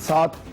7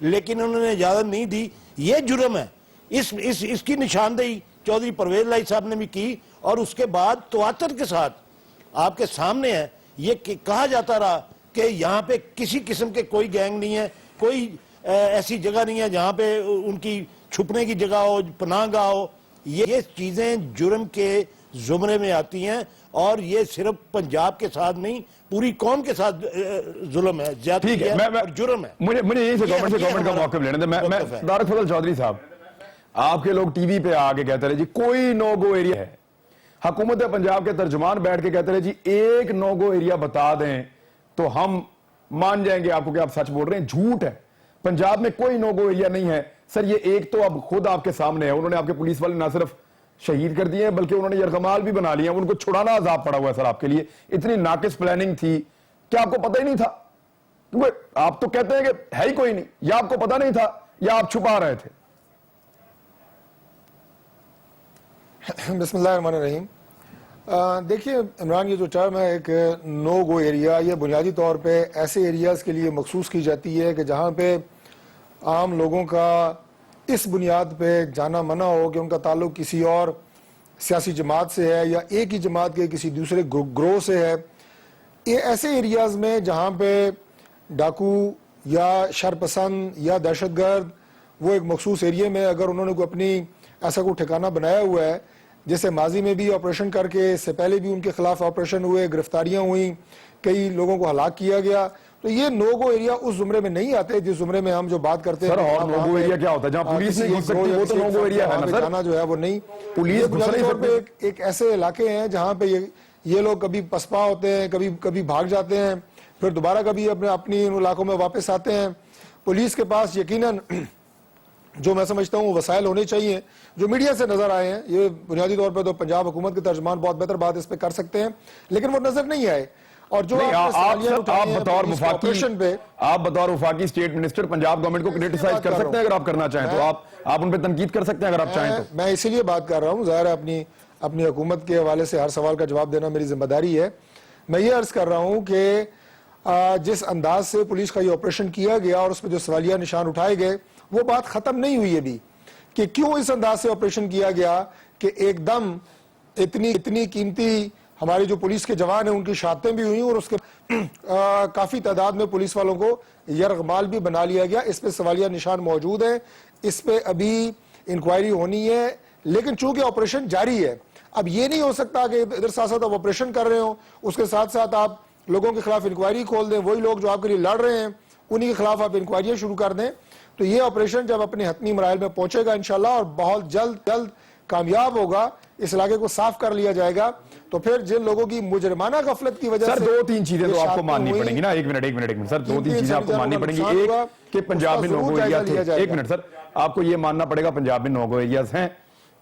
لیکن انہوں نے اجازت نہیں دی. یہ جرم ہے. اس کی نشاندہی چودھری پرویز لائی صاحب نے بھی کی, اور اس کے بعد تواتر کے ساتھ آپ کے سامنے ہے. یہ کہا جاتا رہا کہ یہاں پہ کسی قسم کے کوئی گینگ نہیں ہے, کوئی ایسی جگہ نہیں ہے جہاں پہ ان کی چھپنے کی جگہ ہو, پناہ گاہ ہو. یہ چیزیں جرم کے زمرے میں آتی ہیں, اور یہ صرف پنجاب کے ساتھ نہیں پوری قوم کے ساتھ ظلم ہے, زیادتی ہے اور جرم ہے. مجھے یہی سے گورنمنٹ کا موقف لینے دیں. میں صدارت فضل چودھری صاحب, آپ کے لوگ ٹی وی پہ آگے کہتے رہے جی کوئی نو گو ایریا ہے. حکومت پنجاب کے ترجمان بیٹھ کے کہتے رہے جی ایک نو گو ایریا بتا دیں تو ہم مان جائیں گے آپ کو کہ آپ سچ بول رہے ہیں. جھوٹ ہے, پنجاب میں کوئی نو گو ایریا نہیں ہے سر. یہ ایک تو اب خود آپ کے سامنے ہے, انہوں نے آپ کے پولیس والے نہ صرف شہید کر دیے ہیں بلکہ انہوں نے یرغمال بھی بنا لیا. ان کو چھڑانا عذاب پڑا ہوا ہے سر آپ کے لیے. اتنی ناقص پلاننگ تھی کہ آپ کو پتہ ہی نہیں تھا, کیونکہ آپ تو کہتے ہیں کہ ہے ہی کوئی نہیں, یا آپ کو پتہ نہیں تھا یا آپ چھپا رہے تھے. بسم اللہ الرحمن الرحیم. دیکھیے عمران, یہ جو ٹرم ہے ایک نو گو ایریا, یہ بنیادی طور پہ ایسے ایریاز کے لیے مخصوص کی جاتی ہے کہ جہاں پہ عام لوگوں کا اس بنیاد پہ جانا منع ہو کہ ان کا تعلق کسی اور سیاسی جماعت سے ہے یا ایک ہی جماعت کے کسی دوسرے گروہ سے ہے. یہ ایسے ایریاز میں جہاں پہ ڈاکو یا شرپسند یا دہشت گرد وہ ایک مخصوص ایریا میں اگر انہوں نے کوئی اپنی ایسا کوئی ٹھکانہ بنایا ہوا ہے, جیسے ماضی میں بھی آپریشن کر کے, اس سے پہلے بھی ان کے خلاف آپریشن ہوئے, گرفتاریاں ہوئیں, کئی لوگوں کو ہلاک کیا گیا, تو یہ نو گو ایریا اس زمرے میں نہیں آتے جس زمرے میں ہم جو بات کرتے ہیں. سر اور نو گو ایریا کیا ہوتا ہے؟ جہاں پولیس نہیں گھس سکتی وہ تو نو گو ایریا ہے نا سر. جانا جو ہے وہ نہیں, پولیس بنیادی طور پہ ایک ایسے علاقے ہیں جہاں پہ یہ لوگ کبھی پسپا ہوتے ہیں, کبھی بھاگ جاتے ہیں, پھر دوبارہ کبھی اپنی ان علاقوں میں واپس آتے ہیں. پولیس کے پاس یقیناً جو میں سمجھتا ہوں وسائل ہونے چاہیے جو میڈیا سے نظر آئے ہیں. یہ بنیادی طور پہ تو پنجاب حکومت کے ترجمان بہت بہتر بات اس پہ کر سکتے ہیں, لیکن وہ نظر نہیں آئے. اور جو آپ بطور وفاقی اسٹیٹ منسٹر پنجاب گورنمنٹ کو کرٹیسائز کر سکتے ہیں اگر آپ کرنا چاہیں تو, آپ ان پہ تنقید کر سکتے ہیں اگر آپ چاہیں تو. میں اسی لیے بات کر رہا ہوں, ظاہر ہے اپنی حکومت کے حوالے سے ہر سوال کا جواب دینا میری ذمہ داری ہے. میں یہ عرض کر رہا ہوں کہ جس انداز سے پولیس کا یہ آپریشن کیا گیا اور اس پہ جو سوالیہ نشان اٹھائے گئے, وہ بات ختم نہیں ہوئی ابھی کہ کیوں اس انداز سے آپریشن کیا گیا کہ ایک دم اتنی قیمتی ہماری جو پولیس کے جوان ہیں ان کی شہادتیں بھی ہوئیں, اور اس کے کافی تعداد میں پولیس والوں کو یرغمال بھی بنا لیا گیا. اس پہ سوالیہ نشان موجود ہیں, اس پہ ابھی انکوائری ہونی ہے, لیکن چونکہ آپریشن جاری ہے, اب یہ نہیں ہو سکتا کہ ادھر ساتھ ساتھ آپ آپریشن کر رہے ہوں, اس کے ساتھ ساتھ آپ لوگوں کے خلاف انکوائری کھول دیں. وہی لوگ جو آپ کے لیے لڑ رہے ہیں انہی کے خلاف آپ انکوائریاں شروع کر دیں. تو یہ آپریشن جب اپنے حتمی مراحل میں پہنچے گا انشاءاللہ اور بہت جلد کامیاب ہوگا, اس علاقے کو صاف کر لیا جائے گا, تو پھر جن لوگوں کی مجرمانہ غفلت کی وجہ سے سر دو تین چیزیں تو آپ کو ماننی پڑیں گی نا. ایک منٹ سر, دو تین چیزیں آپ کو ماننی پڑیں گی. ایک کہ پنجاب میں نو گو ایریا تھے. ایک منٹ سر, آپ کو یہ ماننا پڑے گا پنجاب میں نو گو ایریاز ہیں.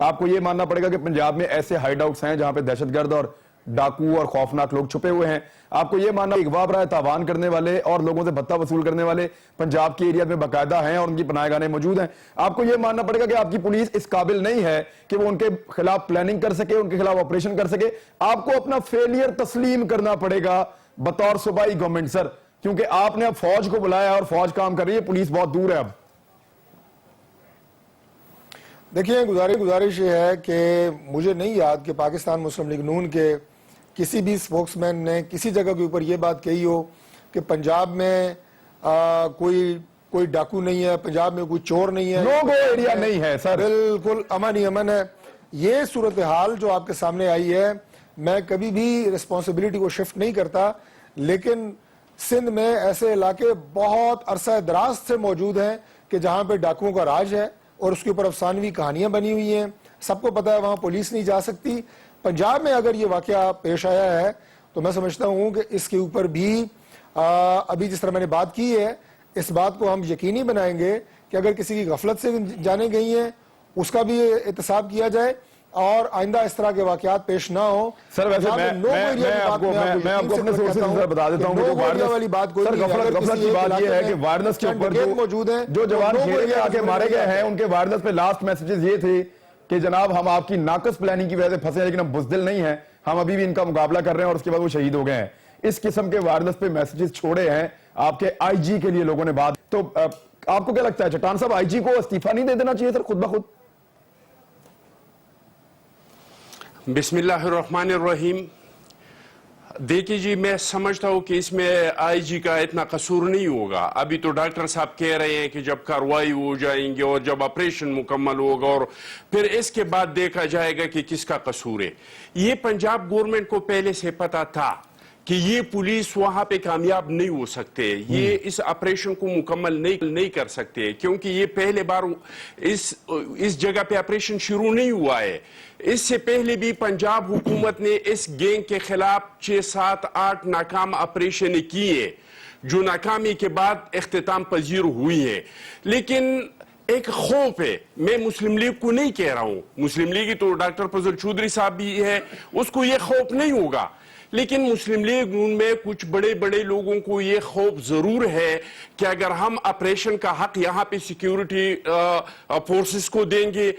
آپ کو یہ ماننا پڑے گا کہ پنجاب میں ایسے ہائیڈ آؤٹس ہیں جہاں پہ دہشت گرد اور ڈاکو اور خوفناک لوگ چھپے ہوئے ہیں. آپ کو یہ ماننا اغوا برائے تاوان کرنے والے اور لوگوں سے بھتہ وصول کرنے والے پنجاب کے ایریا میں باقاعدہ ہیں اور ان کی پناہ گاہیں موجود ہیں. آپ کو یہ ماننا پڑے گا کہ آپ کی پولیس اس قابل نہیں ہے کہ وہ ان کے خلاف پلاننگ کر سکے, ان کے خلاف آپریشن کر سکے. آپ کو اپنا فیلئر تسلیم کرنا پڑے گا بطور صوبائی گورنمنٹ سر, کیونکہ آپ نے اب فوج کو بلایا اور فوج کام کر رہی ہے, پولیس بہت دور ہے. اب دیکھیں گزارش یہ ہے کہ مجھے نہیں یاد کہ پاکستان مسلم لیگ نون کے کسی بھی سپوکس مین نے کسی جگہ کے اوپر یہ بات کہی ہو کہ پنجاب میں کوئی ڈاکو نہیں ہے, پنجاب میں کوئی چور نہیں ہے, نو گو ایریا نہیں ہے سر. بالکل امن ہی امن ہے. یہ صورتحال جو آپ کے سامنے آئی ہے, میں کبھی بھی رسپانسبلٹی کو شفٹ نہیں کرتا, لیکن سندھ میں ایسے علاقے بہت عرصہ دراز سے موجود ہیں کہ جہاں پہ ڈاکوؤں کا راج ہے اور اس کے اوپر افسانوی کہانیاں بنی ہوئی ہیں. سب کو پتا ہے وہاں پولیس نہیں جا سکتی. پنجاب میں اگر یہ واقعہ پیش آیا ہے تو میں سمجھتا ہوں کہ اس کے اوپر بھی ابھی جس طرح میں نے بات کی ہے, اس بات کو ہم یقینی بنائیں گے کہ اگر کسی کی غفلت سے جانے گئی ہیں اس کا بھی احتساب کیا جائے اور آئندہ اس طرح کے واقعات پیش نہ ہوں. سر ویسے میں آپ کو اپنے سورسز سے بتا دیتا ہوں کہ غفلت کی بات یہ ہے کہ وائرنس کے اوپر جو جوان کھیلے کے آگے مارے گئے ہیں ان کے وائرنس پہ لاسٹ میسیجز یہ تھے کہ جناب ہم آپ کی ناقص پلاننگ کی وجہ سے پھنسے ہیں لیکن ہم بزدل نہیں ہیں, ہم ابھی بھی ان کا مقابلہ کر رہے ہیں, اور اس کے بعد وہ شہید ہو گئے ہیں. اس قسم کے وائرلس پہ میسیجز چھوڑے ہیں آپ کے آئی جی کے لیے لوگوں نے بات. تو آپ کو کیا لگتا ہے چٹان صاحب آئی جی کو استعفا نہیں دے دینا چاہیے سر خود بخود؟ بسم اللہ الرحمن الرحیم. دیکھیے جی، میں سمجھتا ہوں کہ اس میں آئی جی کا اتنا قصور نہیں ہوگا. ابھی تو ڈاکٹر صاحب کہہ رہے ہیں کہ جب کارروائی ہو جائیں گے اور جب آپریشن مکمل ہوگا اور پھر اس کے بعد دیکھا جائے گا کہ کس کا قصور ہے. یہ پنجاب گورنمنٹ کو پہلے سے پتا تھا کہ یہ پولیس وہاں پہ کامیاب نہیں ہو سکتے, یہ اس آپریشن کو مکمل نہیں کر سکتے, کیونکہ یہ پہلے بار اس جگہ پہ آپریشن شروع نہیں ہوا ہے. اس سے پہلے بھی پنجاب حکومت نے اس گینگ کے خلاف 6, 7, 8 ناکام آپریشن کیے جو ناکامی کے بعد اختتام پذیر ہوئی ہیں. لیکن ایک خوف ہے, میں مسلم لیگ کو نہیں کہہ رہا ہوں, مسلم لیگ تو ڈاکٹر فضل چودھری صاحب بھی ہے, اس کو یہ خوف نہیں ہوگا, لیکن مسلم لیگ میں کچھ بڑے بڑے لوگوں کو یہ خوف ضرور ہے کہ اگر ہم آپریشن کا حق یہاں پہ سیکیورٹی فورسز کو دیں گے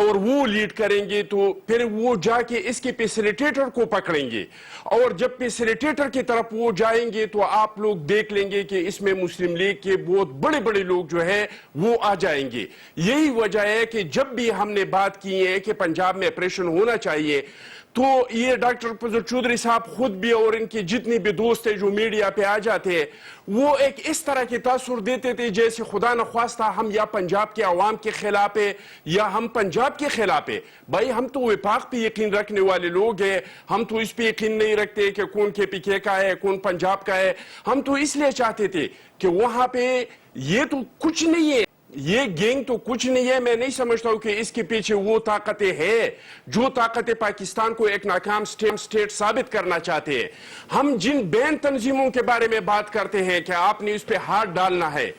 اور وہ لیڈ کریں گے تو پھر وہ جا کے اس کے فیسیلیٹیٹر کو پکڑیں گے, اور جب فیسیلیٹیٹر کی طرف وہ جائیں گے تو آپ لوگ دیکھ لیں گے کہ اس میں مسلم لیگ کے بہت بڑے بڑے لوگ جو ہے وہ آ جائیں گے. یہی وجہ ہے کہ جب بھی ہم نے بات کی ہے کہ پنجاب میں آپریشن ہونا چاہیے تو یہ ڈاکٹر فضل چودھری صاحب خود بھی اور ان کے جتنے بھی دوست ہیں جو میڈیا پہ آ جاتے ہیں وہ ایک اس طرح کے تاثر دیتے تھے جیسے خدا نخواستہ ہم یا پنجاب کے عوام کے خلاف ہے یا ہم پنجاب کے خلاف ہے. بھائی ہم تو وفاق پہ یقین رکھنے والے لوگ ہیں, ہم تو اس پہ یقین نہیں رکھتے کہ کون کے پی کے کا ہے کون پنجاب کا ہے. ہم تو اس لیے چاہتے تھے کہ وہاں پہ یہ تو کچھ نہیں ہے, یہ گینگ تو کچھ نہیں ہے. میں نہیں سمجھتا ہوں کہ اس کے پیچھے وہ طاقتیں ہیں جو طاقتیں پاکستان کو ایک ناکام سٹیٹ ثابت کرنا چاہتے ہیں. ہم جن بین تنظیموں کے بارے میں بات کرتے ہیں کہ آپ نے اس پہ ہاتھ ڈالنا ہے,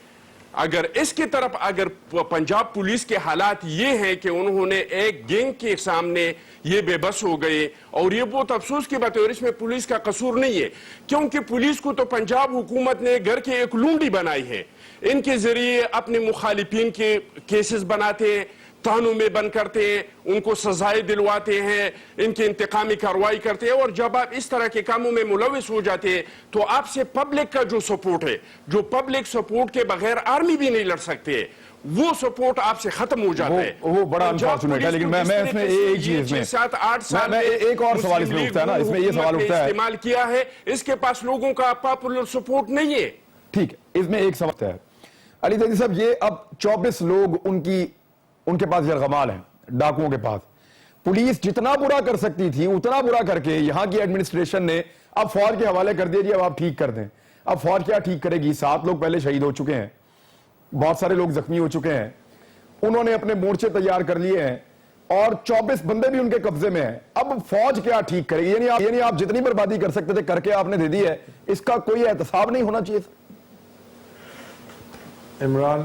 اگر اس کی طرف اگر پنجاب پولیس کے حالات یہ ہیں کہ انہوں نے ایک گینگ کے سامنے یہ بے بس ہو گئے, اور یہ بہت افسوس کی بات ہے, اور اس میں پولیس کا قصور نہیں ہے کیونکہ پولیس کو تو پنجاب حکومت نے گھر کے ایک لونڈی بنائی ہے. ان کے ذریعے اپنے مخالفین کے کیسز بناتے ہیں, تھانوں میں بند کرتے ہیں, ان کو سزائیں دلواتے ہیں, ان کی انتقامی کارروائی کرتے ہیں, اور جب آپ اس طرح کے کاموں میں ملوث ہو جاتے ہیں تو آپ سے پبلک کا جو سپورٹ ہے, جو پبلک سپورٹ کے بغیر آرمی بھی نہیں لڑ سکتے, وہ سپورٹ آپ سے ختم ہو جاتا ہے. وہ بڑا انفارچونیٹ ہے. لیکن میں اس میں ایک چیز میں 7-8 سال میں ایک اور سوال اس میں اٹھتا ہے نا, اس میں یہ سوال اٹھتا ہے استعمال کیا ہے, اس کے پاس لوگوں کا پاپولر سپورٹ نہیں ہے. ٹھیک ہے, اس میں ایک سوال ہے علی زیدی صاحب, یہ اب 24 لوگ ان کے پاس یرغمال ہیں ڈاکوؤں کے پاس. پولیس جتنا برا کر سکتی تھی اتنا برا کر کے یہاں کی ایڈمنسٹریشن نے اب فوج کے حوالے کر دیا, جی اب آپ ٹھیک کر دیں. اب فوج کیا ٹھیک کرے گی؟ 7 لوگ پہلے شہید ہو چکے ہیں, بہت سارے لوگ زخمی ہو چکے ہیں, انہوں نے اپنے مورچے تیار کر لیے ہیں اور 24 بندے بھی ان کے قبضے میں ہیں. اب فوج کیا ٹھیک کرے گی؟ یعنی آپ جتنی بربادی کر سکتے تھے کر کے آپ نے دے دی ہے, اس کا کوئی احتساب نہیں ہونا چاہیے؟ عمران,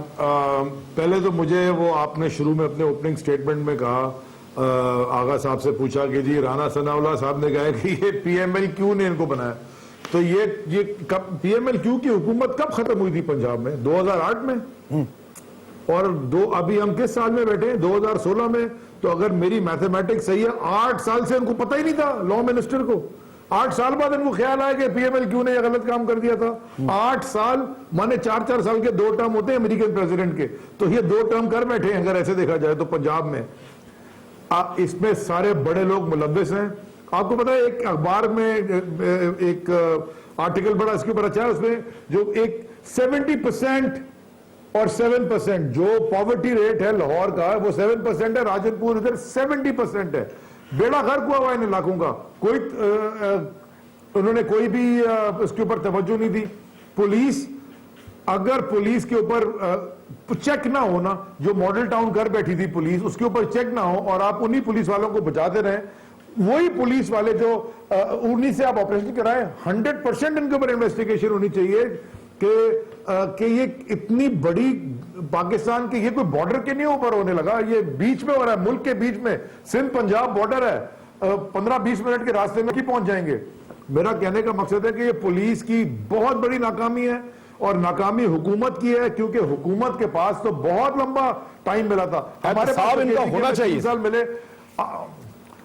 پہلے تو مجھے وہ آپ نے شروع میں اپنے اوپننگ سٹیٹمنٹ میں کہا, آغا صاحب سے پوچھا کہ جی رانا ثناء اللہ صاحب نے کہا کہ یہ پی ایم ایل کیو نے ان کو بنایا, تو یہ پی ایم ایل کیو کی حکومت کب ختم ہوئی تھی پنجاب میں؟ 2008 میں, اور ابھی ہم کس سال میں بیٹھے ہیں؟ 2016 میں. تو اگر میری میتھمیٹکس صحیح ہے 8 سال سے ان کو پتہ ہی نہیں تھا لا منسٹر کو, 8 سال بعد ان کو خیال آیا کہ پی ایم ایل کیو نے یہ غلط کام کر دیا تھا. 8 سال مانے 4 سال کے 2 ٹرم ہوتے ہیں امریکن پریزیڈنٹ کے, تو یہ 2 ٹرم کر بیٹھے ہیں اگر ایسے دیکھا جائے تو پنجاب میں. اس میں سارے بڑے لوگ ملوث ہیں. آپ کو پتا ہے ایک اخبار میں ایک آرٹیکل بڑا اس کے اوپر اچھا ہے, اس میں جو ایک 70% اور 7% جو پاورٹی ریٹ ہے لاہور کا وہ 7% ہے, راجن پور ادھر 70% ہے. بیڑا غرق ہوا ان علاقوں کا, انہوں نے کوئی بھی اس کے اوپر توجہ نہیں دی. پولیس, اگر پولیس کے اوپر چیک نہ ہونا, جو ماڈل ٹاؤن کر بیٹھی تھی پولیس, اس کے اوپر چیک نہ ہو اور آپ انہی پولیس والوں کو بچاتے رہیں, وہی پولیس والے جو انہی سے آپ آپریشن کرائیں, 100% ان کے اوپر انویسٹیگیشن ہونی چاہیے کہ یہ اتنی بڑی پاکستان کے, یہ کوئی بارڈر کے نہیں اوپر ہونے لگا, یہ بیچ میں ہو رہا ہے, ملک کے بیچ میں. سندھ پنجاب بارڈر ہے, 15-20 منٹ کے راستے میں کی پہنچ جائیں گے. میرا کہنے کا مقصد ہے کہ یہ پولیس کی بہت بڑی ناکامی ہے, اور ناکامی حکومت کی ہے, کیونکہ حکومت کے پاس تو بہت لمبا ٹائم ملا تھا. ہمارے صاحب ان کا ہونا چاہیے 3 سال ملے.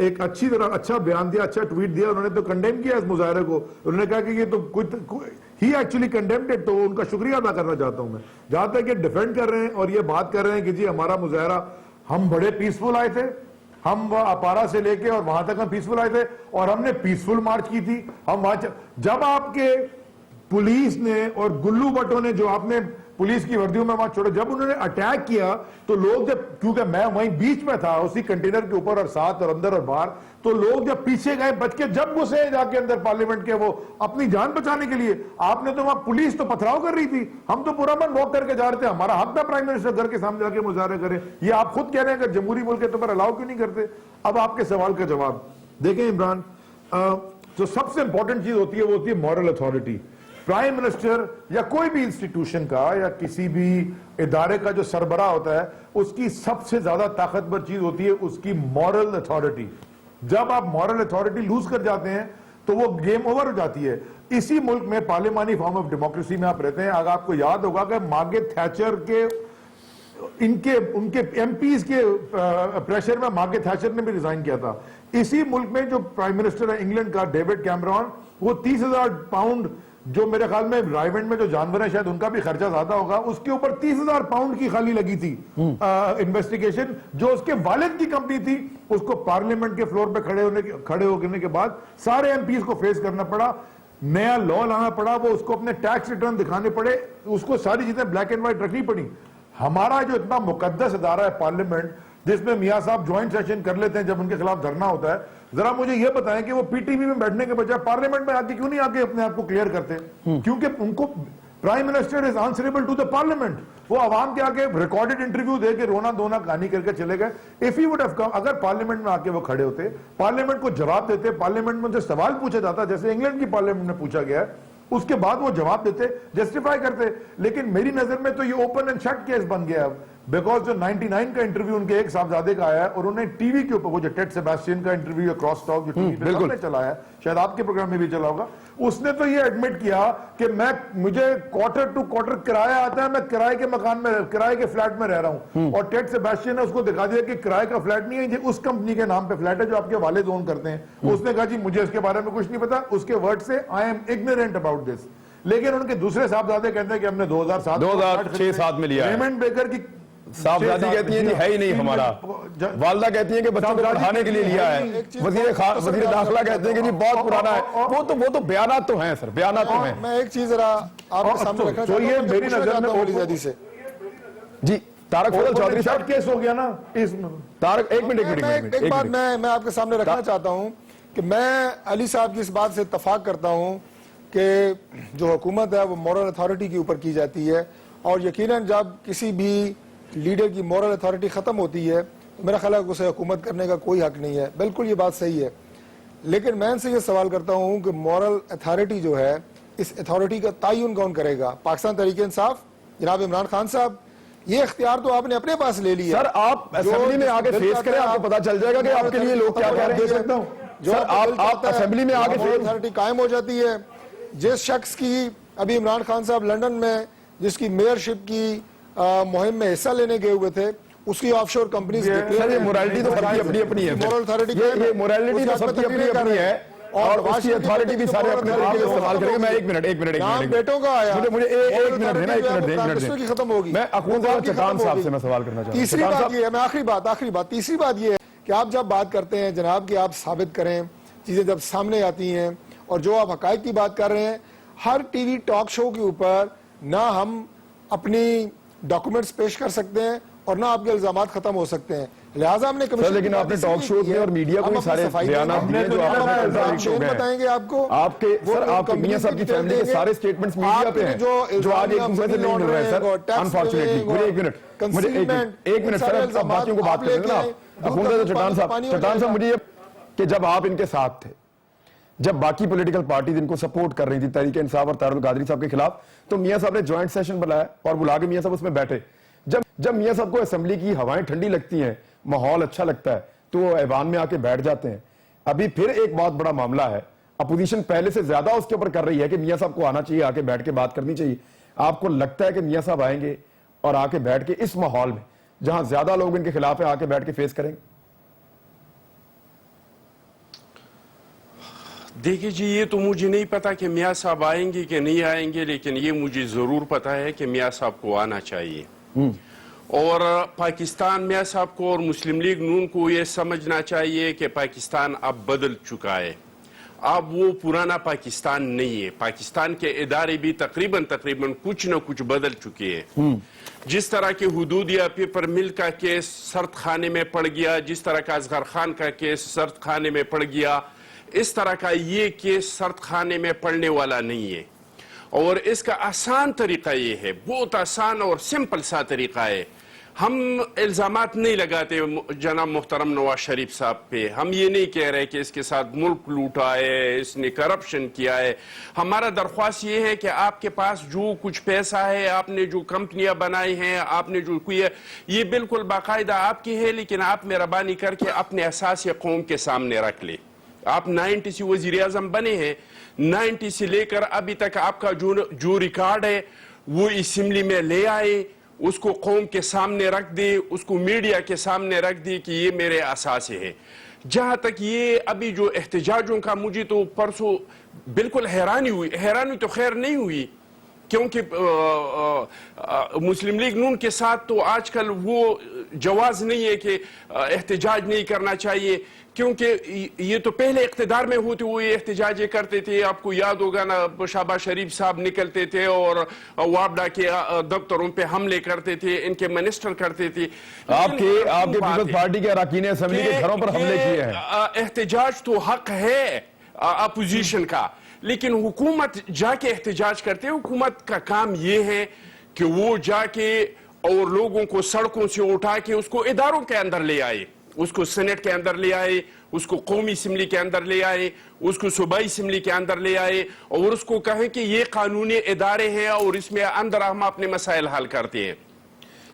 ایک اچھی طرح اچھا بیان دیا, اچھا ٹویٹ دیا, انہوں نے تو کنڈیم کیا اس مظاہرے کو, انہوں نے کہا کہ یہ تو ہی ایکچولی کنڈیمڈ اٹ, تو ان کا شکریہ ادا کرنا چاہتا ہوں میں. جہاں تک یہ ڈیفینڈ کر رہے ہیں اور یہ بات کر رہے ہیں کہ جی ہمارا مظاہرہ, ہم بڑے پیسفل آئے تھے, ہم اپارا سے لے کے اور وہاں تک ہم پیسفل آئے تھے, اور ہم نے پیسفل مارچ کی تھی. ہم جب آپ کے پولیس نے اور گلو بٹوں نے جو آپ نے پولیس کی وردیوں میں وہاں چھوڑے, جب انہوں نے اٹیک کیا تو لوگ جب, کیونکہ میں وہیں بیچ میں تھا اسی کنٹینر کے اوپر اور ساتھ اور اندر اور باہر, تو لوگ جب پیچھے گئے بچ کے, جب گھسے جا کے اندر پارلیمنٹ کے وہ اپنی جان بچانے کے لیے, آپ نے تو وہاں پولیس تو پتھراؤ کر رہی تھی, ہم تو پورا من واک کر کے جا رہے تھے. ہمارا حق تھا پرائم منسٹر گھر کے سامنے جا کے مظاہرے کریں. یہ آپ خود کہہ رہے ہیں کہ جمہوری ملک ہے تو پر الاؤ کیوں نہیں کرتے. اب آپ کے سوال کا جواب دیکھیں عمران, جو سب سے امپورٹنٹ چیز ہوتی ہے وہ ہوتی ہے مورل اتھارٹی. پرائم منسٹر یا کوئی بھی انسٹیٹیوشن کا یا کسی بھی ادارے کا جو سربراہ ہوتا ہے, اس کی سب سے زیادہ طاقتور چیز ہوتی ہے اس کی مورل اتھارٹی. جب آپ مورل اتھارٹی لوز کر جاتے ہیں تو وہ گیم اوور ہو جاتی ہے. اسی ملک میں پارلیمانی فارم آف ڈیموکریسی میں آپ رہتے ہیں. اگر آپ کو یاد ہوگا کہ مارگریٹ تھیچر کے ان کے ایم پیز کے پریشر میں مارگریٹ تھیچر نے بھی ریزائن کیا تھا. اسی ملک میں جو پرائم منسٹر ہے انگلینڈ کا ڈیوڈ کیمرون, وہ 30,000 پاؤنڈ, جو میرے خیال میں رائیونڈ میں جو جانور ہیں شاید ان کا بھی خرچہ زیادہ ہوگا, اس کے اوپر 30,000 پاؤنڈ کی خالی لگی تھی انویسٹیگیشن, جو اس کے والد کی کمپنی تھی. اس کو پارلیمنٹ کے فلور پہ کھڑے ہونے کے بعد سارے ایم پیز کو فیس کرنا پڑا, نیا لا لانا پڑا, وہ اس کو اپنے ٹیکس ریٹرن دکھانے پڑے, اس کو ساری چیزیں بلیک اینڈ وائٹ رکھنی پڑی. ہمارا جو اتنا مقدس ادارہ ہے پارلیمنٹ, جس میں میاں صاحب جوائنٹ سیشن کر لیتے ہیں جب ان کے خلاف دھرنا ہوتا ہے, ذرا مجھے یہ بتائیں کہ وہ پی ٹی وی میں بیٹھنے کے بجائے پارلیمنٹ میں آگے کیوں نہیں آگے اپنے آپ کو کلیئر کرتے؟ کیونکہ ان کو prime minister is answerable to the parliament. وہ عوام کے آگے ریکارڈڈ انٹرویو دے کے رونا دھونا کہانی کر کے چلے گئے. If he would have come, اگر پارلیمنٹ میں آ کے وہ کھڑے ہوتے, پارلیمنٹ کو جواب دیتے, پارلیمنٹ میں جو سوال پوچھا جاتا جیسے انگلینڈ کی پارلیمنٹ میں پوچھا گیا ہے, اس کے بعد وہ جواب دیتے, جسٹیفائی کرتے. لیکن میری نظر میں تو یہ اوپن اینڈ شٹ کیس بن گیا اب, بیکاز جو 99 کا انٹرویو ان کے ایک صاحبزادے کا آیا ہے, اور انہوں نے ٹی وی کے اوپر وہ جو ٹیڈ سیباسٹین کا انٹرویو کراس ٹاک جو ٹی وی پہ سب نے چلایا ہے, شاید آپ کے پروگرام میں بھی چلا ہوگا, اس نے تو یہ ایڈمٹ کیا کہ مجھے کوارٹر ٹو کوارٹر کرایہ آتا ہے, میں کرائے کے مکان میں, کرائے کے فلیٹ میں رہ رہا ہوں. اور ٹیڈ سیباسٹین نے اس کو دکھا دیا کہ کرائے کا فلیٹ نہیں ہے, یہ اس کمپنی کے نام پہ فلیٹ ہے جو آپ کے والد اون کرتے ہیں. اس نے کہا جی مجھے اس کے بارے میں کچھ نہیں پتا, اس کے ورڈ سے I am ignorant about this. لیکن ان کے دوسرے صاحبزادے کہتے ہیں کہ ہم نے 2006-7 میں لیا ہے. ریمنڈ بیکر کی صاحبزادی کہتی ہیں ہے ہی نہیں ہمارا, والدہ کہتی ہیں کہ بچوں کو پڑھانے کے لیے لیا ہے, وزیر داخلہ کہتے ہیں کہ جی بہت پرانا ہے. وہ تو بیانات تو ہیں سر, بیانات تو ہیں. میں ایک چیز ذرا آپ کے سامنے رکھنا چاہتا ہوں, میری نظر میں علی زیدی سے. جی طارق فضل چودھری صاحب, کیس ہو گیا نا طارق ایک منٹ ایک بات میں آپ کے سامنے رکھنا چاہتا ہوں کہ میں علی صاحب کی اس بات سے اتفاق کرتا ہوں کہ جو حکومت ہے وہ مورل اتھارٹی کے اوپر کی جاتی ہے, اور یقیناً جب کسی بھی لیڈر کی مورل اتھارٹی ختم ہوتی ہے تو میرا خیال ہے کہ اسے حکومت کرنے کا کوئی حق نہیں ہے. بالکل یہ بات صحیح ہے, لیکن میں ان سے یہ سوال کرتا ہوں کہ مورل اتھارٹی جو ہے, اس اتھارٹی کا تعین کون کرے گا؟ پاکستان تحریک انصاف, جناب عمران خان صاحب, یہ اختیار تو آپ نے اپنے پاس لے لیا. سر آپ اسمبلی میں آگے فیس کریں, آپ کو پتا چل جائے گا کہ آپ کے لیے لوگ کیا کہہ رہے ہیں. سر آپ اسمبلی میں آگے مورل اتھارٹی قائم ہو جاتی ہے. جس شخص کی ابھی عمران خان صاحب لنڈن میں جس کی میئرشپ کی مہم میں حصہ لینے گئے ہوئے تھے, اس کی آف شور کمپنیز یہ مورالٹی تو سب کی اپنی اپنی ہے, یہ مورالٹی تو سب کی اپنی اپنی ہے, اور اس کی اتھارٹی بھی سارے اپنے طریقے سے استعمال کریں گے. میں ایک منٹ بیٹوں کا آیا, مجھے ایک منٹ دینا, ایک منٹ کی ختم ہوگی. میں اخوندہ چٹان صاحب سے میں سوال کرنا چاہتا ہوں. تیسری بات یہ ہے, میں آخری بات, تیسری بات یہ ہے کہ آپ جب بات کرتے ہیں جناب کہ آپ ثابت کریں چیزیں جب سامنے آتی ہیں, اور جو آپ حقائق کی بات کر رہے ہیں, ہر ٹی وی ٹاک شو کے اوپر نہ ہم اپنی ڈاکومنٹس پیش کر سکتے ہیں اور نہ آپ کے الزامات ختم ہو سکتے ہیں. لہٰذا ہم نے سر, لیکن آپ نے ٹاک شوز میں اور میڈیا کو سارے بیانات دیے جو آپ بتائیں گے آپ کو. آپ کے سر, آپ کے میاں صاحب کی فیملی کے سارے سٹیٹمنٹس میڈیا پہ ہیں جو آج ایک دوسرے سے نہیں مل رہے ہیں سر, انفارچونیٹلی. مجھے ایک منٹ سر, اب باقیوں کو بات کریں نا. اخوندہ چٹان صاحب, مجھے کہ جب آپ ان کے ساتھ تھے, جب باقی پولیٹیکل پارٹیز ان کو سپورٹ کر رہی تھی تحریک انصاف اور طاہر القادری صاحب کے خلاف, تو میاں صاحب نے جوائنٹ سیشن بلایا اور بلا کے میاں صاحب اس میں بیٹھے. جب میاں صاحب کو اسمبلی کی ہوائیں ٹھنڈی لگتی ہیں, ماحول اچھا لگتا ہے, تو وہ ایوان میں آ کے بیٹھ جاتے ہیں. ابھی پھر ایک بہت بڑا معاملہ ہے, اپوزیشن پہلے سے زیادہ اس کے اوپر کر رہی ہے کہ میاں صاحب کو آنا چاہیے, آ کے بیٹھ کے بات کرنی چاہیے. آپ کو لگتا ہے کہ میاں صاحب آئیں گے اور آ کے بیٹھ کے اس ماحول میں جہاں زیادہ لوگ ان کے خلاف ہیں, آ کے بیٹھ کے فیس کریں گے؟ دیکھیے جی یہ تو مجھے نہیں پتا کہ میاں صاحب آئیں گے کہ نہیں آئیں گے، لیکن یہ مجھے ضرور پتا ہے کہ میاں صاحب کو آنا چاہیے، اور پاکستان میاں صاحب کو اور مسلم لیگ نون کو یہ سمجھنا چاہیے کہ پاکستان اب بدل چکا ہے، اب وہ پرانا پاکستان نہیں ہے، پاکستان کے ادارے بھی تقریباً کچھ نہ کچھ بدل چکے ہیں۔ جس طرح کہ حدودیہ پیپر مل کا کیس سرد خانے میں پڑ گیا، جس طرح کا اصغر خان کا کیس سرد خانے میں پڑ گیا، اس طرح کا یہ کیس سرد خانے میں پڑنے والا نہیں ہے، اور اس کا آسان طریقہ یہ ہے، بہت آسان اور سمپل سا طریقہ ہے۔ ہم الزامات نہیں لگاتے جناب محترم نواز شریف صاحب پہ، ہم یہ نہیں کہہ رہے کہ اس کے ساتھ ملک لوٹا ہے، اس نے کرپشن کیا ہے۔ ہمارا درخواست یہ ہے کہ آپ کے پاس جو کچھ پیسہ ہے، آپ نے جو کمپنیاں بنائی ہیں، آپ نے جو کوئی ہے، یہ بالکل باقاعدہ آپ کی ہے، لیکن آپ مہربانی کر کے اپنے اساس قوم کے سامنے رکھ لیں۔ آپ 90 سے وزیر اعظم بنے ہیں، 90 سے لے کر ابھی تک آپ کا جو ریکارڈ ہے وہ اسمبلی میں لے آئے، اس کو قوم کے سامنے رکھ دے، اس کو میڈیا کے سامنے رکھ دے کہ یہ میرے اساس ہے۔ جہاں تک یہ ابھی جو احتجاجوں کا، مجھے تو پرسوں بالکل حیرانی تو خیر نہیں ہوئی، کیونکہ مسلم لیگ نون کے ساتھ تو آج کل وہ جواز نہیں ہے کہ احتجاج نہیں کرنا چاہیے، کیونکہ یہ تو پہلے اقتدار میں ہوتے ہوئے احتجاج کرتے تھے۔ آپ کو یاد ہوگا نا، شہباز شریف صاحب نکلتے تھے اور وابڈا کے دفتروں پہ حملے کرتے تھے، ان کے منسٹر کرتے تھے۔ آپ کے پیپلز پارٹی کے اراکین اسمبلی کے گھروں پر حملے کیے ہیں۔ احتجاج تو حق ہے اپوزیشن کا، لیکن حکومت جا کے احتجاج کرتے ہیں۔ حکومت کا کام یہ ہے کہ وہ جا کے اور لوگوں کو سڑکوں سے اٹھا کے اس کو اداروں کے اندر لے آئے، اس کو سینٹ کے اندر لے آئے، اس کو قومی اسمبلی کے اندر لے آئے، اس کو صوبائی اسمبلی کے اندر لے آئے، اور اس کو کہیں کہ یہ قانونی ادارے ہیں اور اس میں اندر ہم اپنے مسائل حل کرتے ہیں۔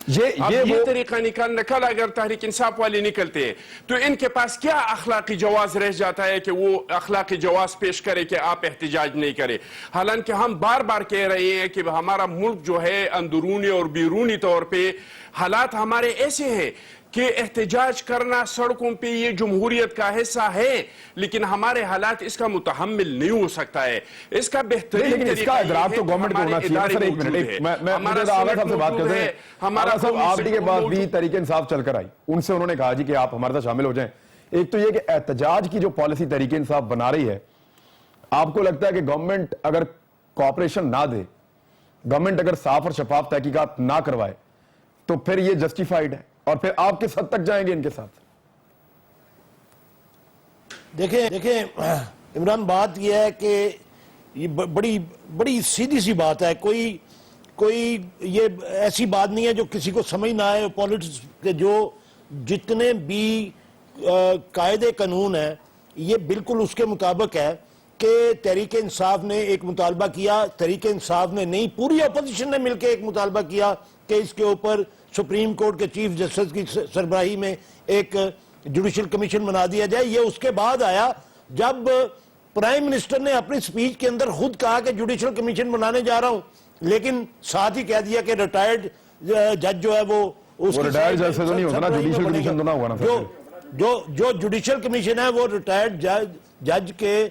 یہ طریقہ نکل اگر تحریک انصاف والے نکلتے ہیں تو ان کے پاس کیا اخلاقی جواز رہ جاتا ہے کہ وہ اخلاقی جواز پیش کرے کہ آپ احتجاج نہیں کریں؟ حالانکہ ہم بار بار کہہ رہے ہیں کہ ہمارا ملک جو ہے اندرونی اور بیرونی طور پہ حالات ہمارے ایسے ہیں کہ احتجاج کرنا سڑکوں پہ یہ جمہوریت کا حصہ ہے، لیکن ہمارے حالات اس کا متحمل نہیں ہو سکتا ہے۔ اس کا بہترین لیکن اس کا ادراک تو گورنمنٹ کو ہونا چاہیے۔ سر ایک منٹ، میں آغا صاحب سے بات کرتے ہیں۔ آغا صاحب، آپ کے بعد بھی تحریک انصاف چل کر آئی، ان سے انہوں نے کہا جی کہ آپ ہمارے ساتھ شامل ہو جائیں۔ ایک تو یہ کہ احتجاج کی جو پالیسی تحریک انصاف بنا رہی ہے، آپ کو لگتا ہے کہ گورنمنٹ اگر کوآپریشن نہ دے، گورنمنٹ اگر صاف اور شفاف تحقیقات نہ کروائے تو پھر یہ جسٹیفائیڈ ہے، اور پھر آپ کس حد تک جائیں گے ان کے ساتھ؟ دیکھیں عمران، بات یہ ہے کہ یہ بڑی سیدھی سی بات ہے، کوئی یہ ایسی بات نہیں ہے جو کسی کو سمجھ نہ آئے۔ پولیٹکس کے جو جتنے بھی قاعدے قانون ہیں یہ بالکل اس کے مطابق ہے کہ تحریک انصاف نے ایک مطالبہ کیا، تحریک انصاف نے نہیں، پوری اپوزیشن نے مل کے ایک مطالبہ کیا کہ اس کے اوپر سپریم کورٹ کے چیف جسٹس کی سربراہی میں ایک جوڈیشل کمیشن بنا دیا جائے۔ یہ اس کے بعد آیا جب پرائم منسٹر نے اپنی سپیچ کے اندر خود کہا کہ جوڈیشل کمیشن بنانے جا رہا ہوں، لیکن ساتھ ہی کہہ دیا کہ ریٹائرڈ جج جو ہے وہ ریٹائرڈ جج سے تو نہیں ہوگا نا، جوڈیشل کمیشن تو نہ ہوگا نا۔ جو جوڈیشل کمیشن ہے وہ ریٹائرڈ جج کے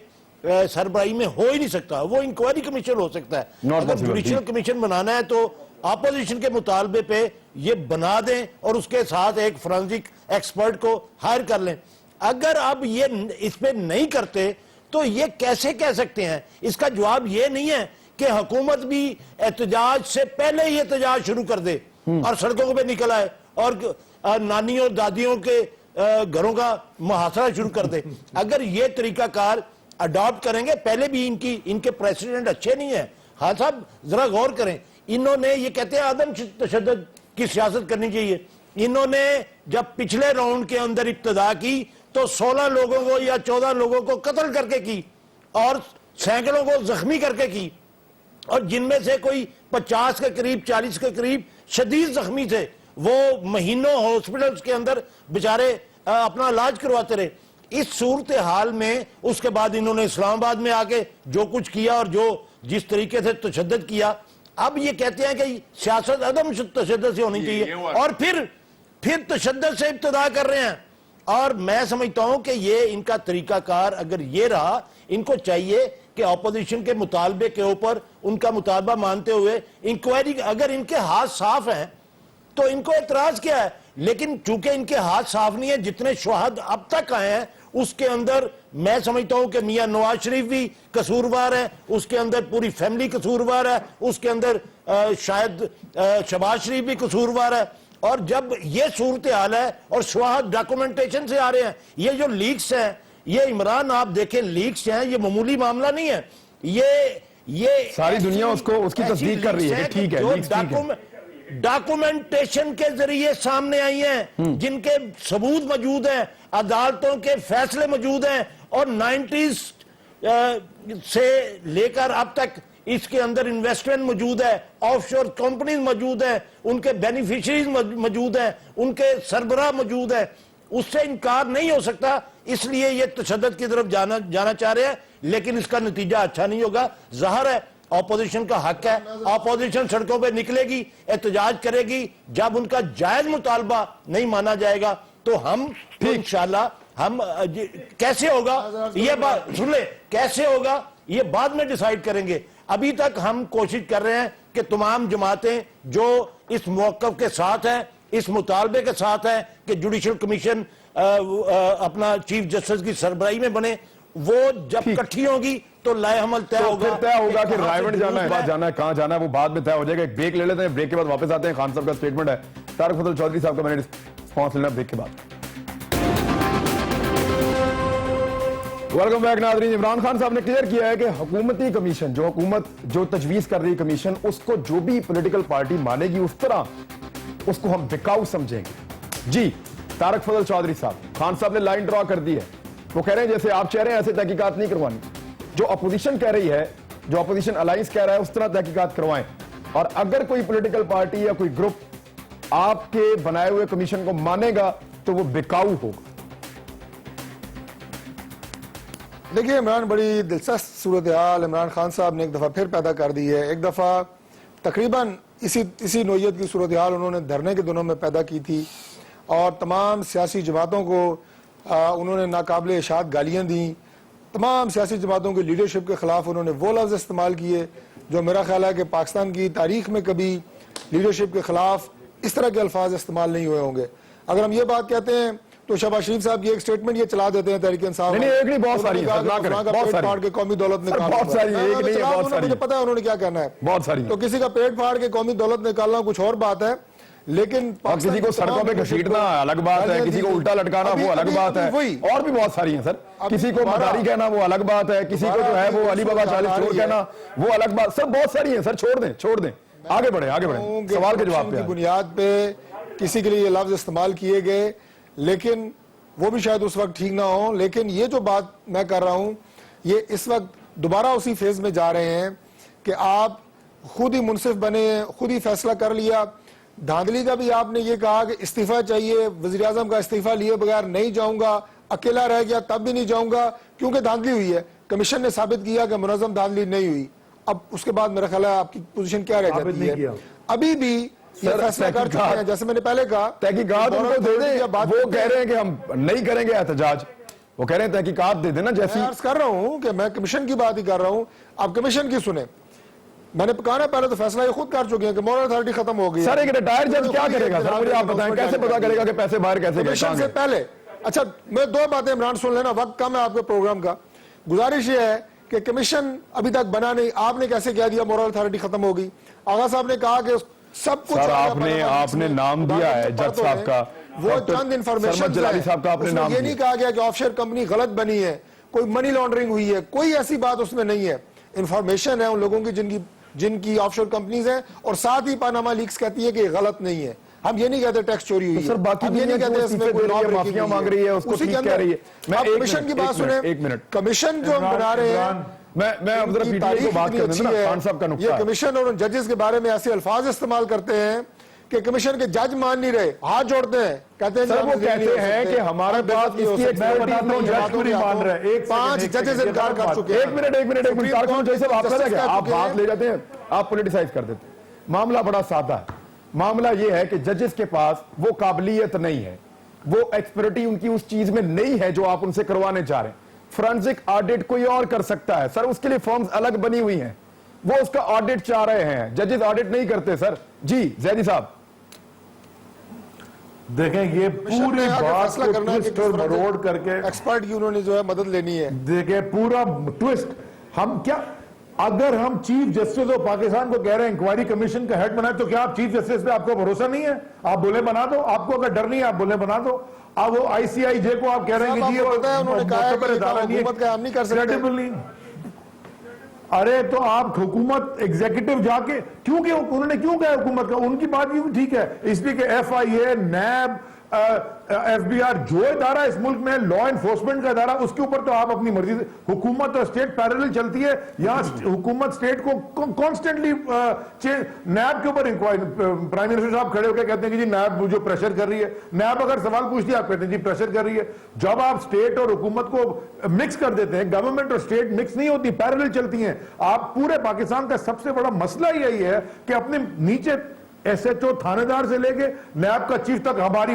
سربراہی میں ہو ہی نہیں سکتا، وہ انکوائری کمیشن ہو سکتا ہے۔ اگر جوڈیشل کمیشن بنانا ہے تو اپوزیشن کے مطالبے پہ یہ بنا دیں اور اس کے ساتھ ایک فورنزک ایکسپرٹ کو ہائر کر لیں۔ اگر اب یہ اس پہ نہیں کرتے تو یہ کیسے کہہ سکتے ہیں؟ اس کا جواب یہ نہیں ہے کہ حکومت بھی احتجاج سے پہلے ہی احتجاج شروع کر دے اور سڑکوں پہ نکل آئے اور نانیوں دادیوں کے گھروں کا محاصرہ شروع کر دے۔ اگر یہ طریقہ کار اڈاپٹ کریں گے، پہلے بھی ان کے پریسیڈنٹ اچھے نہیں ہیں۔ ہاں صاحب ذرا غور کریں، انہوں نے یہ کہتے ہیں عدم تشدد کی سیاست کرنی چاہیے، انہوں نے جب پچھلے راؤنڈ کے اندر ابتدا کی تو 16 لوگوں کو یا 14 لوگوں کو قتل کر کے کی اور سینکڑوں کو زخمی کر کے کی، اور جن میں سے کوئی 50 کے قریب 40 کے قریب شدید زخمی تھے، وہ مہینوں ہاسپٹلز کے اندر بیچارے اپنا علاج کرواتے رہے۔ اس صورتحال میں اس کے بعد انہوں نے اسلام آباد میں آ کے جو کچھ کیا اور جس طریقے سے تشدد کیا، اب یہ کہتے ہیں کہ سیاست عدم تشدد سے ہونی چاہیے، اور پھر تشدد سے ابتدا کر رہے ہیں اور میں سمجھتا ہوں کہ یہ ان کا طریقہ کار اگر یہ رہا، ان کو چاہیے کہ اپوزیشن کے مطالبے کے اوپر ان کا مطالبہ مانتے ہوئے انکوائری، اگر ان کے ہاتھ صاف ہیں تو ان کو اعتراض کیا ہے، لیکن چونکہ ان کے ہاتھ صاف نہیں ہیں، جتنے شہاد اب تک آئے ہیں اس کے اندر میں سمجھتا ہوں کہ میاں نواز شریف بھی قصوروار ہے، اس کے اندر پوری فیملی قصوروار ہے، اس کے اندر شاید شہباز شریف بھی قصوروار ہے. اور جب یہ صورتحال ہے اور شواہد ڈاکومنٹیشن سے آ رہے ہیں، یہ جو لیکس ہیں، یہ عمران آپ دیکھیں لیکس ہیں، یہ معمولی معاملہ نہیں ہے، یہ ساری دنیا اس کی تصدیق کر رہی ہے کہ ٹھیک ہے، لیکس ٹھیک ہے، ڈاکومنٹیشن کے ذریعے سامنے آئی ہیں، جن کے ثبوت موجود ہیں، عدالتوں کے فیصلے موجود ہیں، اور 90s سے لے کر اب تک اس کے اندر انویسٹمنٹ موجود ہے، آف شور کمپنیز موجود ہیں، ان کے بینیفیشریز موجود ہیں، ان کے سربراہ موجود ہیں، اس سے انکار نہیں ہو سکتا. اس لیے یہ تشدد کی طرف جانا چاہ رہے ہیں، لیکن اس کا نتیجہ اچھا نہیں ہوگا. ظاہر ہے اپوزیشن کا حق ہے، اپوزیشن سڑکوں پہ نکلے گی، احتجاج کرے گی. جب ان کا جائز مطالبہ نہیں مانا جائے گا تو ہم انشاءاللہ ہم کیسے ہوگا یہ بات سن لیں، کیسے ہوگا یہ بعد میں ڈیسائیڈ کریں گے. ابھی تک ہم کوشش کر رہے ہیں کہ تمام جماعتیں جو اس موقف کے ساتھ ہیں، اس مطالبے کے ساتھ ہیں کہ جوڈیشل کمیشن اپنا چیف جسٹس کی سربراہی میں بنے، وہ جب کٹھی ہوگی تو لائے عمل طے ہوگا. طے ہوگا کہ رائے منڈ جانا ہے، بات جانا ہے، کہاں جانا ہے، وہ بعد میں طے ہو جائے گا. ایک بریک لے لیتے ہیں، بریک کے بعد واپس آتے ہیں. خان صاحب کا سٹیٹمنٹ ہے، طارق فضل چودھری صاحب کا میں نے رسپانس لینا بریک کے بعد. ویلکم بیک ناظرین. عمران خان صاحب نے کلیئر کیا ہے کہ حکومتی کمیشن، جو حکومت جو تجویز کر رہی کمیشن، اس کو جو بھی پولیٹیکل پارٹی مانے گی اس طرح اس کو ہم بکاؤ سمجھیں گے. جی طارق فضل چودھری صاحب، خان صاحب نے لائن ڈرا کر دی ہے. وہ کہہ رہے ہیں جیسے آپ چاہ رہے ہیں ایسے تحقیقات نہیں کروانی. جو اپوزیشن کہہ رہی ہے، جو اپوزیشن الائنس کہہ رہا ہے، اس طرح تحقیقات کروائیں. اور اگر کوئی پولیٹیکل پارٹی یا کوئی گروپ آپ کے بنائے ہوئے کمیشن کو مانے گا تو وہ بکاؤ ہوگا. دیکھیے عمران، بڑی دلچسپ صورتحال عمران خان صاحب نے ایک دفعہ پھر پیدا کر دی ہے. ایک دفعہ تقریباً اسی نوعیت کی صورتحال انہوں نے دھرنے کے دنوں میں پیدا کی تھی، اور تمام سیاسی جماعتوں کو انہوں نے ناقابل اشاعت گالیاں دیں. تمام سیاسی جماعتوں کی لیڈرشپ کے خلاف انہوں نے وہ لفظ استعمال کیے جو میرا خیال ہے کہ پاکستان کی تاریخ میں کبھی لیڈرشپ کے خلاف اس طرح کے الفاظ استعمال نہیں ہوئے ہوں گے. اگر ہم یہ بات کہتے ہیں تو شہباز شریف صاحب کی ایک سٹیٹمنٹ یہ چلا دیتے ہیں تحریک انصاف، نہیں ایک نہیں، بہت ساری ہیں، پیٹ پھاڑ کے قومی دولت نکالنا، بہت ساری ہیں، ایک نہیں ہے، بہت ساری ہیں. مجھے پتا ہے انہوں نے کیا کہنا ہے. بہت ساری ہیں. تو کسی کا پیٹ پھاڑ کے قومی دولت نکالنا کچھ اور بات ہے، لیکن کسی کو سڑکوں پہ گھسیٹنا الگ بات ہے، کسی کو الٹا لٹکانا وہ الگ بات ہے، اور بھی بہت ساری ہیں سر. کسی کو مداری کہنا وہ الگ بات ہے، کسی کو جو ہے وہ علی بابا 40 چور کہنا وہ الگ بات. سر بہت ساری ہیں سر، چھوڑ دیں آگے بڑھیں. سوال کے جواب کی بنیاد پہ کسی کے لیے یہ لفظ استعمال کیے گئے، لیکن وہ بھی شاید اس وقت ٹھیک نہ ہو. لیکن یہ جو بات میں کر رہا ہوں، یہ اس وقت دوبارہ اسی فیز میں جا رہے ہیں کہ آپ خود ہی منصف بنے، خود ہی فیصلہ کر لیا. دھاندلی کا بھی آپ نے یہ کہا کہ استعفیٰ چاہیے، وزیراعظم کا استعفیٰ لیے بغیر نہیں جاؤں گا، اکیلا رہ گیا تب بھی نہیں جاؤں گا کیونکہ دھاندلی ہوئی ہے. کمیشن نے ثابت کیا کہ منظم دھاندلی نہیں ہوئی. اب اس کے بعد میرا خیال ہے آپ کی پوزیشن کیا رہ جاتی ہے؟ ابھی بھی یہ فیصلہ کر چکے ہیں، جیسے میں نے پہلے کہا تحقیقات ان کو دے دیں. وہ کہہ رہے ہیں کہ ہم نہیں کریں گے احتجاج، وہ کہہ رہے ہیں تحقیقات دے دینا. جیسی میں عرض کر رہا ہوں کہ میں کمیشن کی بات ہی کر رہا ہوں، آپ کمیشن کی سنیں. میں نے کہا نا پہلے تو فیصلہ یہ خود کر چکے ہیں کہ مورل اتھارٹی ختم ہو گئی. سر ایک ریٹائر جج کیا کرے گا سر؟ مجھے آپ بتائیں کیسے پتا کرے گا کہ پیسے باہر کیسے گئے؟ کمیشن سے پہلے اچھا میں دو باتیں عمران سن لینا، وقت کم ہے آپ کے پروگرام کا. گزارش یہ ہے کہ کمیشن ابھی تک بنا نہیں، آپ نے کیسے کہہ دیا مورل اتھارٹی ختم ہو گئی؟ آغا صاحب نے کہا کہ سب کچھ سر آپ نے نام دیا ہے جج صاحب کا، وہ چند انفارمیشن جلالی صاحب کا آپ نے نام یہ نہیں کہا گیا کہ آف شور کمپنی غلط بنی ہے، کوئی منی لانڈرنگ ہوئی ہے، کوئی ایسی بات اس میں نہیں ہے. انفارمیشن ہے ان لوگوں کی جن کی آف شور کمپنیز ہیں، اور ساتھ ہی پاناما لیکس کہتی ہے کہ یہ غلط نہیں ہے. ہم یہ نہیں کہتے ٹیکس چوری ہوئی ہے، سر باقی ہم یہ نہیں کہتے اس میں کوئی معافیاں مانگ رہی ہے، اس کو ٹھیک کہہ رہی ہے. میں کمیشن کی بات سنیں، ایک منٹ، کمیشن جو ہم بنا رہے ہیں میں اب ذرا پی ٹی آئی کو بات کر دیں نا، خان صاحب کا نقطہ. یہ کمیشن اور ان ججز کے بارے میں ایسے الفاظ استعمال کرتے ہیں کہ کمیشن کے جج مان نہیں رہے، ہاتھ جوڑتے ہیں، کہتے ہیں سر وہ کہتے ہیں کہ ہمارے پاس اس کی ایکسپرٹیز 5 ججز انکار کر چکے ہیں. ایک منٹ کارکن جیسے آپ کہتے ہیں آپ بات لے جاتے ہیں، آپ پولیٹیسائز کر دیتے ہیں. معاملہ بڑا سادہ ہے. معاملہ یہ ہے کہ ججز کے پاس وہ قابلیت نہیں ہے وہ ایکسپرٹی ان کی اس چیز میں نہیں ہے جو آپ ان سے کروانے چاہ رہے ہیں. فورنزک آڈٹ کوئی اور کر سکتا ہے سر, اس کے لیے فارمز الگ بنی ہوئی ہیں, وہ اس کا آڈٹ چاہ رہے ہیں, ججز آڈٹ نہیں کرتے سر. جی زیدی صاحب دیکھیں یہ پوری بات کو ٹوسٹ اور مروڑ کر کے ایکسپرٹ کی انہوں نے جو ہے مدد لینی ہے. دیکھیں پورا ٹوسٹ, ہم کیا اگر ہم چیف جسٹس آف پاکستان کو کہہ رہے ہیں انکوائری کمیشن کا ہیڈ بنائے, تو کیا آپ چیف جسٹس پہ آپ کو بھروسہ نہیں ہے؟ آپ بولے بنا دو, آپ کو اگر ڈر نہیں ہے آپ بولے بنا دو. اب وہ آئی سی آئی جے کو آپ کہہ رہے ہیں کہ انہوں نے کہا ہے کہ حکومت کا ہم نہیں کر سکتے. ارے تو آپ حکومت ایگزیکٹو جا کے کیونکہ انہوں نے کیوں کہا حکومت کا, ان کی بات بھی ٹھیک ہے, اس لیے کہ F I A, NAB, F B R جو ادارہ اس ملک میں لا انفورسمنٹ کا ادارہ, اس کے اوپر تو آپ اپنی مرضی سے, حکومت اور اسٹیٹ پیرلل چلتی ہے. یہاں حکومت اسٹیٹ کو کانسٹنٹلی نیب کے اوپر انکوائری, پرائم منسٹر صاحب کھڑے ہو کے کہتے ہیں کہ جی نیب جو پریشر کر رہی ہے, نیب اگر سوال پوچھتی ہے آپ کہتے ہیں جی پریشر کر رہی ہے. جب آپ اسٹیٹ اور حکومت کو مکس کر دیتے ہیں, گورنمنٹ اور اسٹیٹ مکس نہیں ہوتی, پیرلل چلتی ہیں. آپ پورے پاکستان کا سب سے بڑا مسئلہ یہی ہے کہ اپنے نیچے ایس ایچ او تھانے دار سے لے کے نیب کا چیف تک ہماری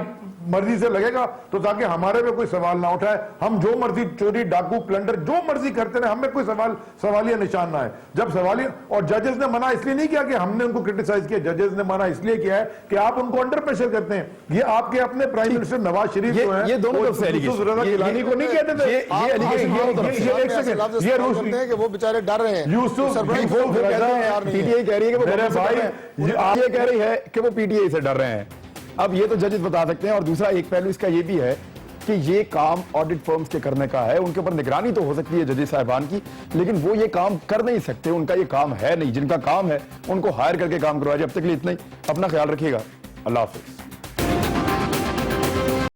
مرضی سے لگے گا, تو تاکہ ہمارے پہ کوئی سوال نہ اٹھائے, ہم جو مرضی چوری ڈاکو پلنڈر جو مرضی کرتے رہے, ہمیں کوئی سوالیہ نشان نہ ہے. جب سوالیہ, اور ججز نے منع اس لیے نہیں کیا کہ ہم نے ان کو کرٹیسائز کیا, ججز نے منع اس لیے کیا ہے کہ آپ ان کو انڈر پریشر کرتے ہیں. یہ آپ کے اپنے پرائم منسٹر نواز شریف جو ہیں, یہ دونوں طرف سے یوسف رضا گیلانی کو نہیں کہتے تھے کہ وہ بیچارے ڈر رہے ہیں. یوسف پی ٹی آئی کہہ رہی ہے کہ وہ کہہ رہی ہے کہ وہ پی ٹی آئی سے ڈر رہے ہیں. اب یہ تو ججز بتا سکتے ہیں. اور دوسرا ایک پہلو اس کا یہ بھی ہے کہ یہ کام آڈٹ فرمز کے کرنے کا ہے, ان کے اوپر نگرانی تو ہو سکتی ہے ججز صاحبان کی, لیکن وہ یہ کام کر نہیں سکتے, ان کا یہ کام ہے نہیں. جن کا کام ہے ان کو ہائر کر کے کام کروایا جائے. اب تک لیے اتنا ہی, اپنا خیال رکھیے گا, اللہ حافظ.